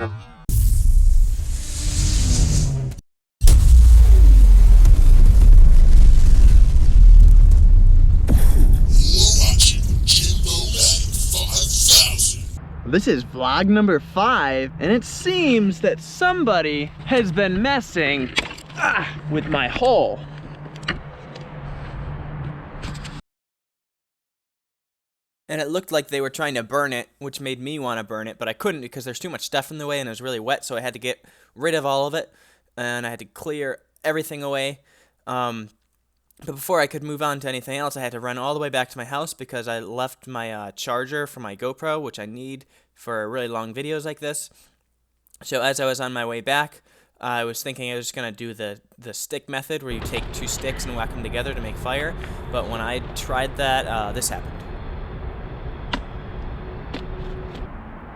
This is vlog number 5, and it seems that somebody has been messing with my hole. And it looked like they were trying to burn it, which made me want to burn it, but I couldn't because there's too much stuff in the way and it was really wet, so I had to get rid of all of it, and I had to clear everything away. But before I could move on to anything else, I had to run all the way back to my house because I left my charger for my GoPro, which I need for really long videos like this. So as I was on my way back, I was thinking I was just going to do the stick method where you take 2 sticks and whack them together to make fire. But when I tried that, this happened.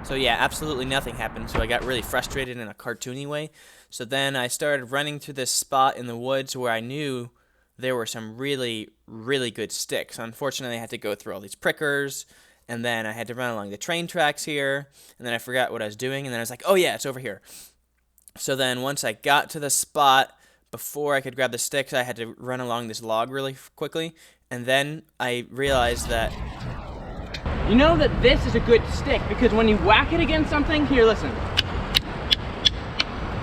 So yeah, absolutely nothing happened, so I got really frustrated in a cartoony way. So then I started running to this spot in the woods where I knew there were some really, really good sticks. Unfortunately, I had to go through all these prickers, and then I had to run along the train tracks here, and then I forgot what I was doing, and then I was like, oh yeah, it's over here. So then once I got to the spot, before I could grab the sticks, I had to run along this log really quickly, and then I realized that... You know that this is a good stick because when you whack it against something, here, listen.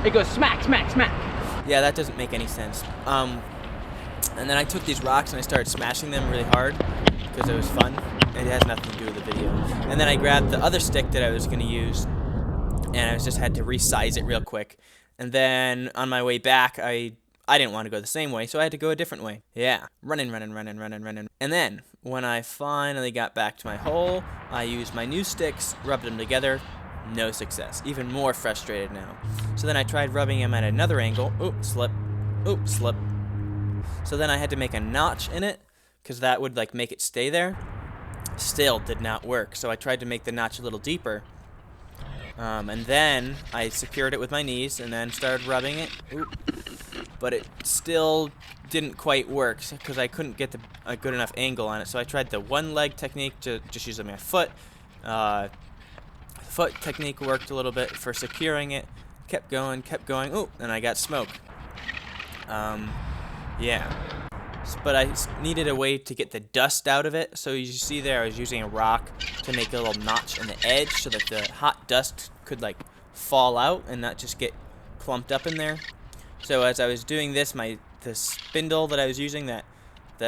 It goes smack, smack, smack. Yeah, that doesn't make any sense. And then I took these rocks and I started smashing them really hard because it was fun. It has nothing to do with the video. And then I grabbed the other stick that I was going to use, and I just had to resize it real quick. And then on my way back, I didn't want to go the same way, so I had to go a different way. Yeah, running. And then when I finally got back to my hole, I used my new sticks, rubbed them together. No success. Even more frustrated now. So then I tried rubbing them at another angle. Oop, slip. Oop, slip. So then I had to make a notch in it because that would like make it stay there. Still did not work. So I tried to make the notch a little deeper. And then I secured it with my knees and then started rubbing it. Oop. But it still didn't quite work because I couldn't get a good enough angle on it. So I tried the one leg technique to just using my foot. Foot technique worked a little bit for securing it. Kept going. Oh, and I got smoke. Yeah. But I needed a way to get the dust out of it. So you see there, I was using a rock to make a little notch in the edge so that the hot dust could like fall out and not just get clumped up in there. So as I was doing this, the spindle that I was using, that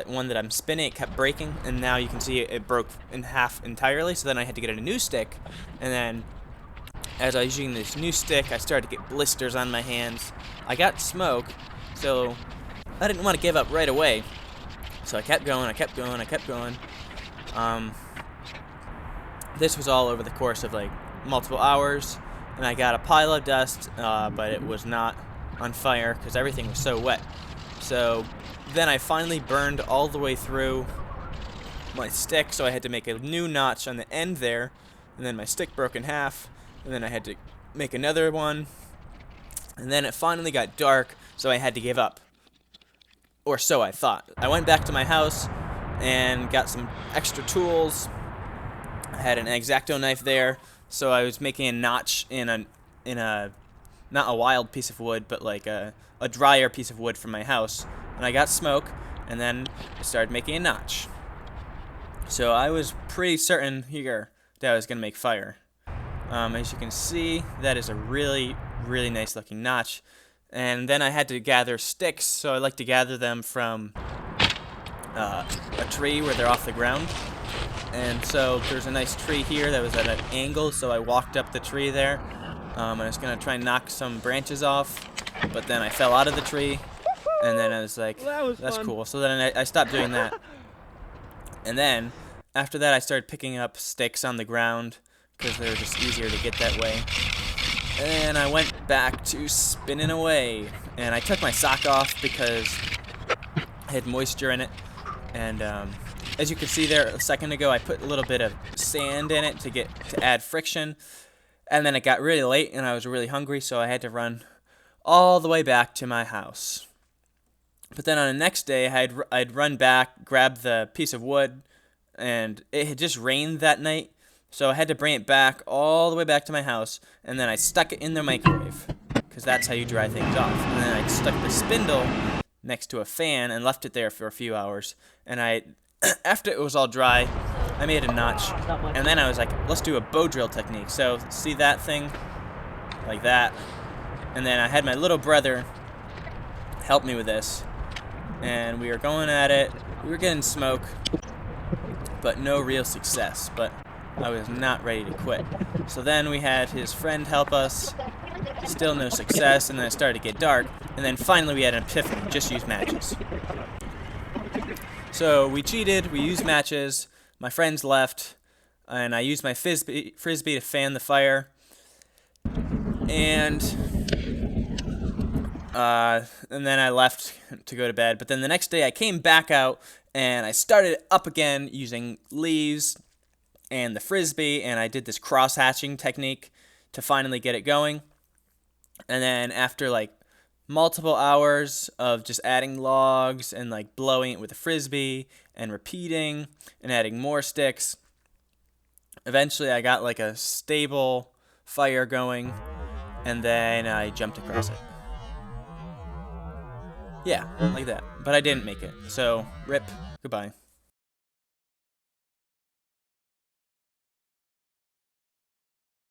one that I'm spinning, it kept breaking, and now you can see it broke in half entirely. So then I had to get a new stick, and then as I was using this new stick, I started to get blisters on my hands. I got smoke, so I didn't want to give up right away. So I kept going. This was all over the course of like multiple hours, and I got a pile of dust, but it was not on fire because everything was so wet. So then I finally burned all the way through my stick, so I had to make a new notch on the end there, and then my stick broke in half, and then I had to make another one, and then it finally got dark, so I had to give up. Or so I thought. I went back to my house and got some extra tools. I had an X-Acto knife there, so I was making a notch in a not a wild piece of wood, but like a drier piece of wood from my house. And I got smoke, and then I started making a notch. So I was pretty certain here that I was going to make fire. As you can see, that is a really, really nice looking notch. And then I had to gather sticks, so I like to gather them from a tree where they're off the ground. And so there's a nice tree here that was at an angle, so I walked up the tree there. I was going to try and knock some branches off, but then I fell out of the tree, and then I was like, that's cool. So then I stopped doing that. And then, after that, I started picking up sticks on the ground, because they were just easier to get that way. And I went back to spinning away, and I took my sock off because it had moisture in it. And as you can see there a second ago, I put a little bit of sand in it to add friction. And then it got really late, and I was really hungry, so I had to run all the way back to my house. But then on the next day, I'd run back, grab the piece of wood, and it had just rained that night. So I had to bring it back all the way back to my house, and then I stuck it in the microwave, because that's how you dry things off. And then I stuck the spindle next to a fan and left it there for a few hours. And after it was all dry, I made a notch, and then I was like, let's do a bow drill technique. So see that thing? Like that. And then I had my little brother help me with this, and we were going at it. We were getting smoke, but no real success. But I was not ready to quit. So then we had his friend help us. Still no success, and then it started to get dark. And then finally we had an epiphany, just use matches. So we cheated, we used matches, my friends left, and I used my frisbee to fan the fire. And then I left to go to bed. But then the next day I came back out, and I started it up again using leaves and the frisbee, and I did this cross-hatching technique to finally get it going. And then after like multiple hours of just adding logs and like blowing it with a frisbee and repeating and adding more sticks, eventually I got like a stable fire going, and then I jumped across it. Yeah, like that. But I didn't make it. So, rip, goodbye.